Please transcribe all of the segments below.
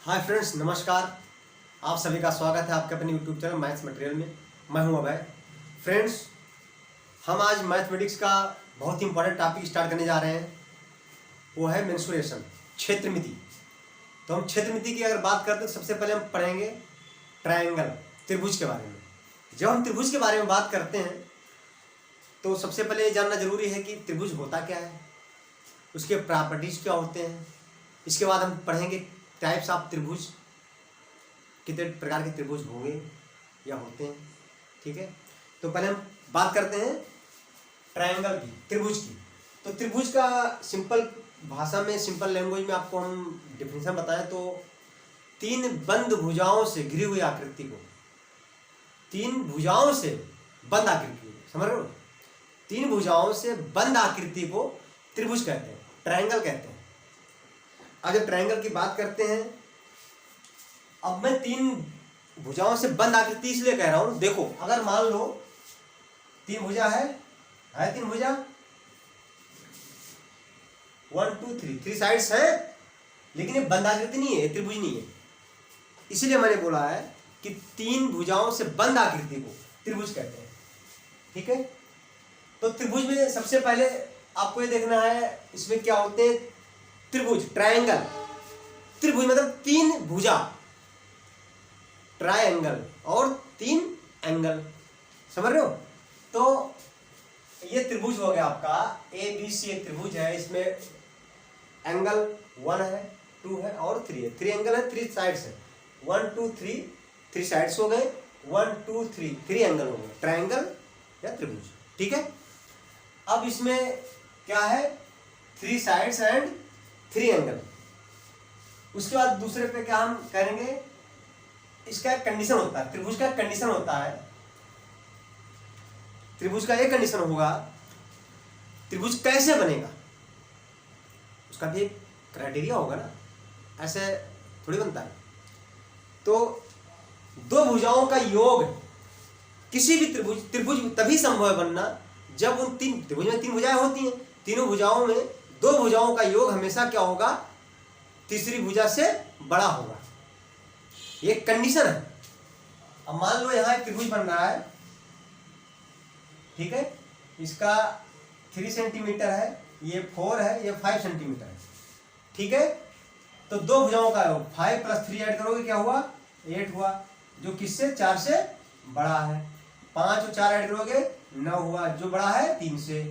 Hi friends, नमस्कार। आप सभी का स्वागत है आपके अपने यूट्यूब चैनल मैथ्स मटेरियल में। मैं हूं अभय। फ्रेंड्स, हम आज मैथमेटिक्स का बहुत ही इंपॉर्टेंट टॉपिक स्टार्ट करने जा रहे हैं। वो है मेंसुरेशन, क्षेत्रमिति। तो हम क्षेत्रमिति की अगर बात करते हैं तो सबसे पहले हम पढ़ेंगे ट्रायंगल, त्रिभुज के बारे में। जब हम त्रिभुज के बारे में बात करते हैं तो सबसे पहले ये जानना जरूरी है कि त्रिभुज होता क्या है, उसके प्रॉपर्टीज क्या होते हैं। इसके बाद हम पढ़ेंगे टाइप्स ऑफ त्रिभुज, कितने प्रकार के त्रिभुज होंगे या होते हैं। ठीक है, तो पहले हम बात करते हैं ट्रायंगल की, त्रिभुज की। तो त्रिभुज का सिंपल भाषा में, सिंपल लैंग्वेज में आपको हम डिफिनेशन बताएं तो तीन बंद भुजाओं से घिरी हुई आकृति को, तीन भुजाओं से बंद आकृति को, समझ रहे हो, तीन भुजाओं से बंद आकृति को त्रिभुज कहते हैं, ट्रायंगल कहते हैं। अब जब ट्रायंगल की बात करते हैं, अब मैं तीन भुजाओं से बंद आकृति इसलिए कह रहा हूं, देखो अगर मान लो तीन भुजा है तीन भुजा, 1 2 3, थ्री साइड्स है, लेकिन ये बंद आकृति नहीं है, त्रिभुज नहीं है। इसीलिए मैंने बोला है कि तीन भुजाओं से बंद आकृति को त्रिभुज कहते हैं। ठीक है, तो त्रिभुज में सबसे पहले आपको ये देखना है इसमें क्या होते हैं त्रिभुज, ट्रायंगल। त्रिभुज मतलब तीन भुजा, ट्रायंगल और तीन एंगल, समझ रहे हो। तो ये त्रिभुज हो गया आपका ABC, एक त्रिभुज है, इसमें एंगल 1 है, 2 है और 3 है। 3 एंगल है, 3 साइड्स है, 1 2 3, 3 साइड्स हो गए, 1 2 3, 3 एंगल हो गए, ट्रायंगल या त्रिभुज। ठीक है, अब इसमें क्या है, 3 साइड्स एंड 3 एंगल। उसके बाद दूसरे पे क्या हम करेंगे, इसका एक कंडीशन होता है, त्रिभुज का एक कंडीशन होता है, त्रिभुज का एक कंडीशन होगा, त्रिभुज कैसे बनेगा उसका भी एक क्राइटेरिया होगा ना, ऐसे थोड़ी बनता है। तो दो भुजाओं का योग किसी भी त्रिभुज तभी संभव है बनना जब उन तीन त्रिभुज में तीन भुजाएं होती हैं, तीनों भुजाओं में दो भुजाओं का योग हमेशा क्या होगा, तीसरी भुजा से बड़ा होगा। ये कंडीशन है। अब मान लो यहां एक त्रिभुज बन रहा है, ठीक है, इसका 3 सेंटीमीटर है, ये 4 है, ये 5 सेंटीमीटर है। ठीक है, तो दो भुजाओं का योग 5 + 3 ऐड करोगे क्या हुआ, 8 हुआ, जो किससे, 4 से बड़ा है। 5 और 4 ऐड करोगे 9 हुआ, जो बड़ा है 3 से।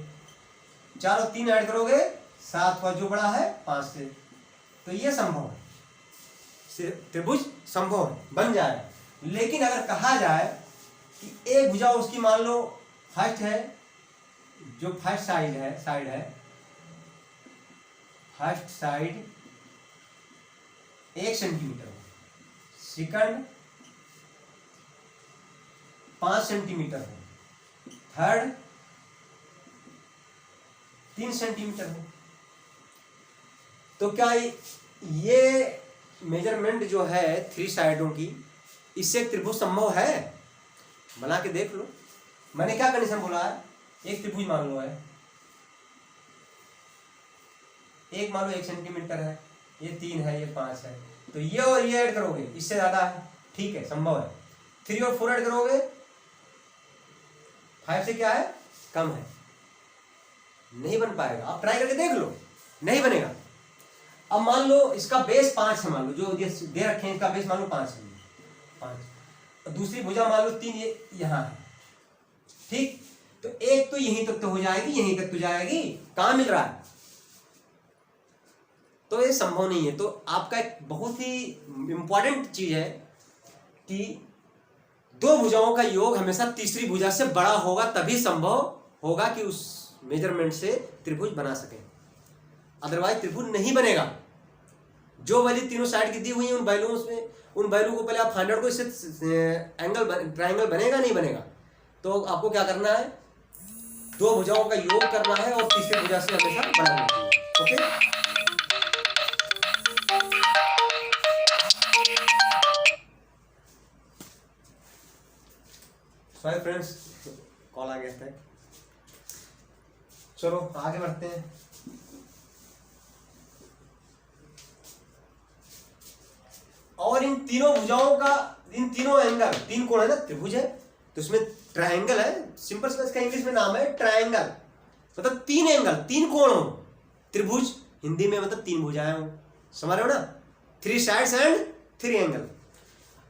4 और 3 ऐड करोगे 7 हुआ, जो बड़ा है 5 से। तो ये संभव है, त्रिभुज संभव है, बन जाए। लेकिन अगर कहा जाए कि एक भुजा उसकी मान लो फर्स्ट है, जो फर्स्ट साइड है फर्स्ट साइड 1 सेंटीमीटर हो, सेकंड 5 सेंटीमीटर हो, थर्ड 3 सेंटीमीटर हो, तो क्या ये मेजरमेंट जो है 3 साइडों की, इससे त्रिभुज संभव है? बना के देख लो। मैंने क्या कंडीशन बोला है, एक त्रिभुज मान लो है, एक मान लो 1 सेंटीमीटर है, ये 3 है, ये 5 है, तो ये और ये ऐड करोगे इससे ज्यादा है, ठीक है, संभव है। 3 और 4 ऐड करोगे 5 से क्या है, कम है, नहीं बन पाएगा। आप ट्राई करके देख लो, नहीं बनेगा। अब मान लो इसका बेस 5 है, मान लो जो दे रखे हैं इसका बेस मान लो 5 है, 5, दूसरी भुजा मान लो 3 ये यहां है, ठीक, तो एक तो यहीं तक तो हो जाएगी, यहीं तक तो जाएगी, कहां मिल रहा है, तो ये संभव नहीं है। तो आपका एक बहुत ही इंपॉर्टेंट चीज है कि दो भुजाओं का योग हमेशा तीसरी भुजा से बड़ा होगा, तभी संभव होगा कि उस मेजरमेंट से त्रिभुज बना सके, अदरवाइज त्रिभुज नहीं बनेगा। जो वैल्यू तीनों साइड की दी हुई है उन वैल्यूज में, उन वैल्यू को पहले आप फाइंड आउट करो, इससे ट्रायंगल बनेगा नहीं बनेगा। तो आपको क्या करना है, दो भुजाओं का योग करना है और तीसरी भुजा से हमेशा बड़ा होना चाहिए। ओके, सॉरी फ्रेंड्स, कॉल आ गया था। चलो आगे बढ़ते हैं। इन तीनों भुजाओं का, इन तीनों एंगल, तीन कोण है ना, त्रिभुज है तो इसमें ट्रायंगल है, सिंपल सा इसका इंग्लिश में नाम है ट्रायंगल, मतलब तीन एंगल, तीन कोण हो, त्रिभुज हिंदी में मतलब तीन भुजाएं हो, समझ रहे हो ना, three sides and three angle.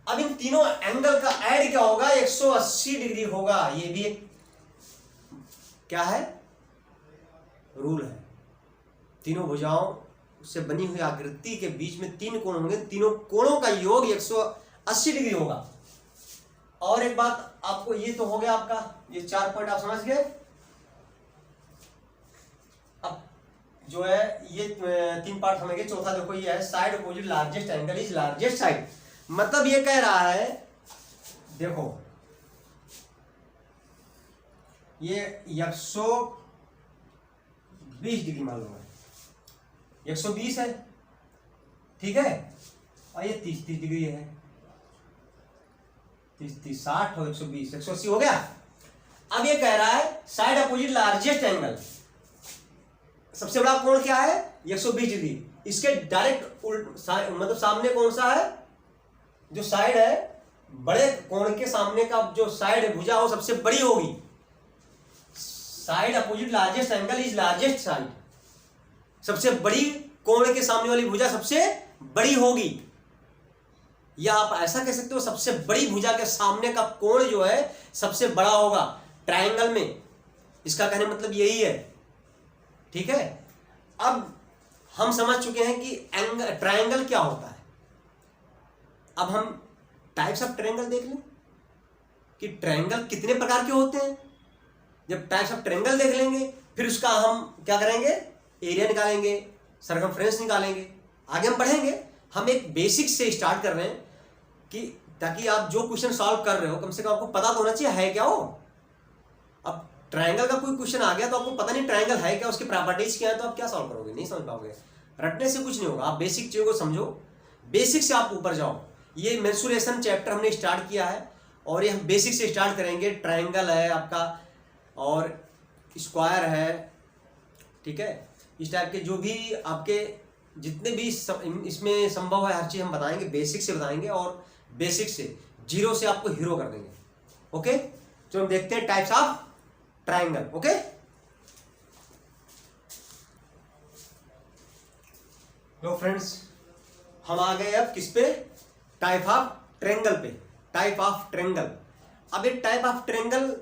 अब इन तीनों एंगल का ऐड क्या होगा, 180 डिग्री होगा। ये भी एक क्या है, रूल है। तीनों भुजाओं से बनी हुई आकृति के बीच में तीन कोण होंगे, तीनों कोणों का योग 180 डिग्री होगा। और एक बात आपको, ये तो हो गया आपका, ये 4 पॉइंट आप समझ गए। अब जो है ये 3 पार्ट समझ गए। चौथा देखो ये है, side opposite largest angle is largest side. मतलब ये कह रहा है, देखो ये 120 डिग्री मान लो, 120 है, ठीक है, और ये 30 डिग्री है, 30 60 और 120 180 हो गया। अब ये कह रहा है साइड अपोजिट लार्जेस्ट एंगल, सबसे बड़ा कोण क्या है, 120 डिग्री। इसके डायरेक्ट मतलब सामने कौन सा है, जो साइड है, बड़े कोण के सामने का जो साइड भुजा हो सबसे बड़ी होगी। Side opposite largest angle is largest side, सबसे बड़ी कोण के सामने वाली भुजा सबसे बड़ी होगी। या आप ऐसा कह सकते हो, सबसे बड़ी भुजा के सामने का कोण जो है सबसे बड़ा होगा ट्रायंगल में। इसका कहने मतलब यही है, ठीक है। अब हम समझ चुके हैं कि ट्रायंगल क्या होता है। अब हम टाइप्स ऑफ ट्रायंगल देख लें कि ट्रायंगल कितने प्रकार के होते हैं। जब टाइप्स ऑफ ट्रायंगल देख लेंगे, फिर उसका हम क्या करेंगे, एरिया निकालेंगे, सरकमफ्रेंस निकालेंगे, आगे हम बढ़ेंगे। हम एक बेसिक से स्टार्ट कर रहे हैं कि ताकि आप जो क्वेश्चन सॉल्व कर रहे हो कम से कम आपको पता तो होना चाहिए है क्या हो। अब ट्रायंगल का कोई क्वेश्चन आ गया तो आपको पता नहीं ट्रायंगल है क्या, उसकी प्रॉपर्टीज क्या है, तो आप क्या सॉल्व करोगे, नहीं समझ पाओगे। रटने से कुछ नहीं होगा, आप बेसिक चीज़ों को समझो, बेसिक से आप ऊपर जाओ। ये मेंसुरेशन चैप्टर हमने स्टार्ट किया है और ये हम बेसिक से स्टार्ट करेंगे। ट्रायंगल है आपका और स्क्वायर है, ठीक है। इस टाइप के जो भी आपके जितने भी इसमें संभव है हर चीज़ हम बताएंगे, बेसिक से बताएंगे और बेसिक से जीरो से आपको हीरो कर देंगे। ओके, तो हम देखते हैं types of triangle. Okay, low friends, हम आ गए अब किस पे, टाइप ऑफ ट्रायंगल पे। टाइप ऑफ ट्रायंगल, अब एक टाइप ऑफ ट्रायंगल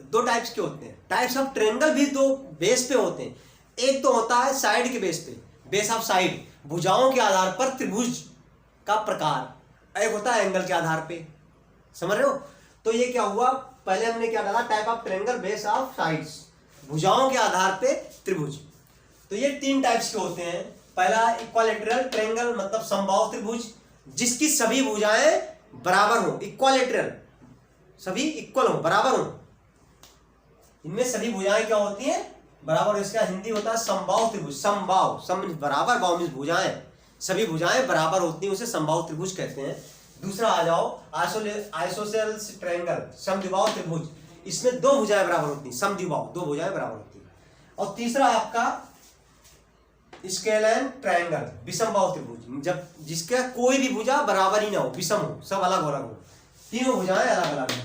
दो टाइप्स के होते हैं। टाइप्स ऑफ ट्रायंगल भी दो बेस पे होते हैं। एक तो होता है साइड के बेस पे, बेस ऑफ साइड, भुजाओं के आधार पर त्रिभुज का प्रकार। एक होता है एंगल के आधार पे, समझ रहे हो। तो ये क्या हुआ, पहले हमने क्या डाला, type of triangle base of sides, भुजाओं के आधार पे त्रिभुज। तो ये 3 टाइप्स के होते हैं। पहला इक्विलैटरल ट्रायंगल, मतलब समबाहु त्रिभुज, जिसकी सभी भुजाएं बराबर हो। इक्विलैटरल, सभी इक्वल हो, बराबर हो, इनमें सभी भुजाएं क्या होती हैं, बराबर। इसका हिंदी होता है समबाहु त्रिभुज। समबाहु, सम बराबर, बाहु मींस भुजाएं, सभी भुजाएं बराबर होती हैं, उसे समबाहु त्रिभुज कहते हैं। दूसरा आ जाओ, आइसोसेलेस ट्रायंगल, समद्विबाहु त्रिभुज, इसमें 2 भुजाएं बराबर होती हैं, समद्विबाहु, 2 भुजाएं बराबर होती हैं। और तीसरा आपका स्केलन ट्रायंगल, विषमबाहु त्रिभुज, जब जिसका कोई भी भुजा बराबर ही ना हो, विषम हो, सब अलग अलग हो, तीनों भुजाएं अलग अलग हो,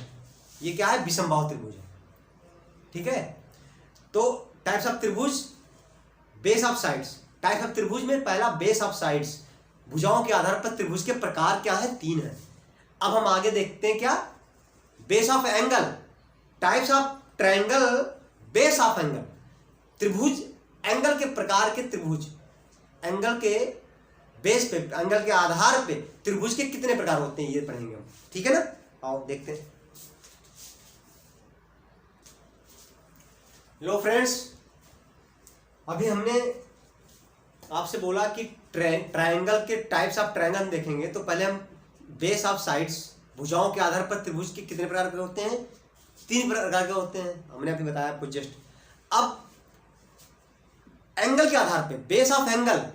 ये क्या है, विषमबाहु त्रिभुज है, ठीक है। तो टाइप्स ऑफ त्रिभुज, base of sides. Types of त्रिभुज में पहला बेस ऑफ साइड्स, भुजाओं के आधार पर त्रिभुज के प्रकार क्या है, 3 है। अब हम आगे देखते हैं क्या, base of angle. Types of triangle, base of angle, त्रिभुज एंगल के प्रकार के त्रिभुज, एंगल के बेस पे, एंगल के आधार पे त्रिभुज के कितने प्रकार होते हैं, ये पढ़ेंगे हम, ठीक है ना। आओ देखते हैं। लो फ्रेंड्स, अभी हमने आपसे बोला कि ट्रायंगल के टाइप्स ऑफ ट्रायंगल देखेंगे, तो पहले हम बेस ऑफ साइड्स, भुजाओं के आधार पर त्रिभुज के कितने प्रकार के होते हैं, 3 प्रकार के होते हैं, हमने अभी बताया आपको जस्ट। अब एंगल के आधार पे, बेस ऑफ एंगल,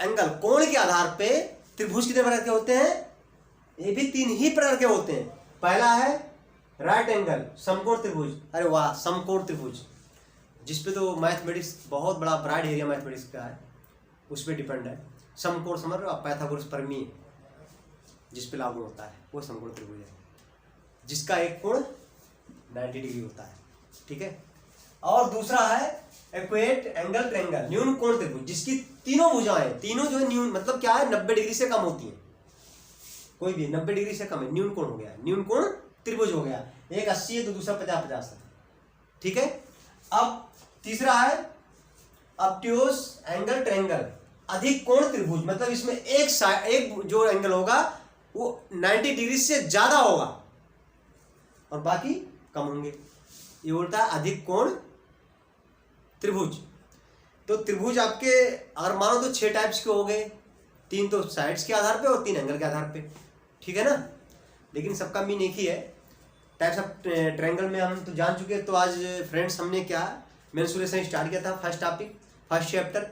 एंगल कोण के आधार पे त्रिभुज कितने प्रकार के होते हैं, ये भी 3 ही प्रकार के होते हैं। पहला है राइट एंगल, समकोण त्रिभुज। अरे वाह, समकोण त्रिभुज, जिसपे तो मैथमेटिक्स बहुत बड़ा ब्राइड एरिया मैथमेटिक्स का है, उस पर डिपेंड है। समकोण समझ रहे हो आप, पाइथागोरस प्रमेय जिस पे लागू होता है वो समकोण त्रिभुज है, जिसका एक कोण 90 डिग्री होता है। ठीक है। और दूसरा है एक्वेट एंगल ट्रायंगल, न्यून कोण त्रिभुज, जिसकी तीनों भुजाएं, तीनों जो है न्यून मतलब क्या है, 90 डिग्री से कम होती है। कोई भी 90 डिग्री से कम है, न्यून कोण हो गया, न्यून कोण त्रिभुज हो गया। एक 80 है तो दूसरा 50-50 है। ठीक है। अब तीसरा है ऑब्ट्यूज एंगल ट्रायंगल, अधिक कोण त्रिभुज, मतलब इसमें एक जो एंगल होगा वो 90 डिग्री से ज्यादा होगा और बाकी कम होंगे। ये बोलता है अधिक कोण त्रिभुज। तो त्रिभुज आपके अगर मानो तो 6 टाइप्स के हो गए, 3 तो साइड्स के आधार पे और 3 एंगल के आधार पे। ठीक है ना। लेकिन सबका मीन एक ही है। टाइप्स ऑफ ट्रायंगल में हम तो जान चुके हैं। तो आज फ्रेंड्स हमने क्या मेंसुरेशन स्टार्ट किया था, फर्स्ट टॉपिक, फर्स्ट चैप्टर।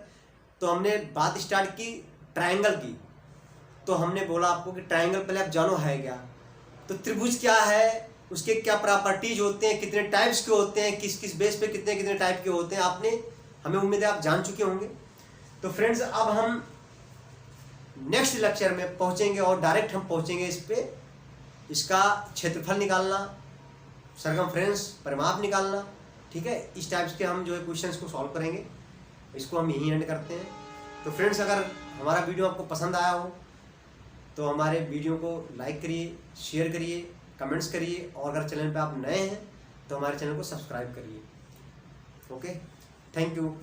तो हमने बात स्टार्ट की ट्रायंगल की। तो हमने बोला आपको कि ट्रायंगल पहले आप जानो है क्या, तो त्रिभुज क्या है, उसके क्या प्रॉपर्टीज होते हैं, कितने टाइप्स के होते हैं, किस किस बेस पे कितने कितने टाइप के होते हैं, आपने, हमें उम्मीद है आप जान चुके होंगे। तो फ्रेंड्स अब हम नेक्स्ट लेक्चर में पहुंचेंगे और डायरेक्ट हम पहुंचेंगे इस पे, इसका क्षेत्रफल निकालना, सरकमफ्रेंस परिमाप निकालना। ठीक है। इस टाइप्स के हम जो है क्वेश्चंस को सॉल्व करेंगे। इसको हम यहीं एंड करते हैं। तो फ्रेंड्स अगर हमारा वीडियो आपको पसंद आया हो तो हमारे वीडियो को लाइक करिए, शेयर करिए, कमेंट्स करिए, और अगर चैनल पे आप नए हैं तो हमारे चैनल को सब्सक्राइब करिए। Okay, thank you.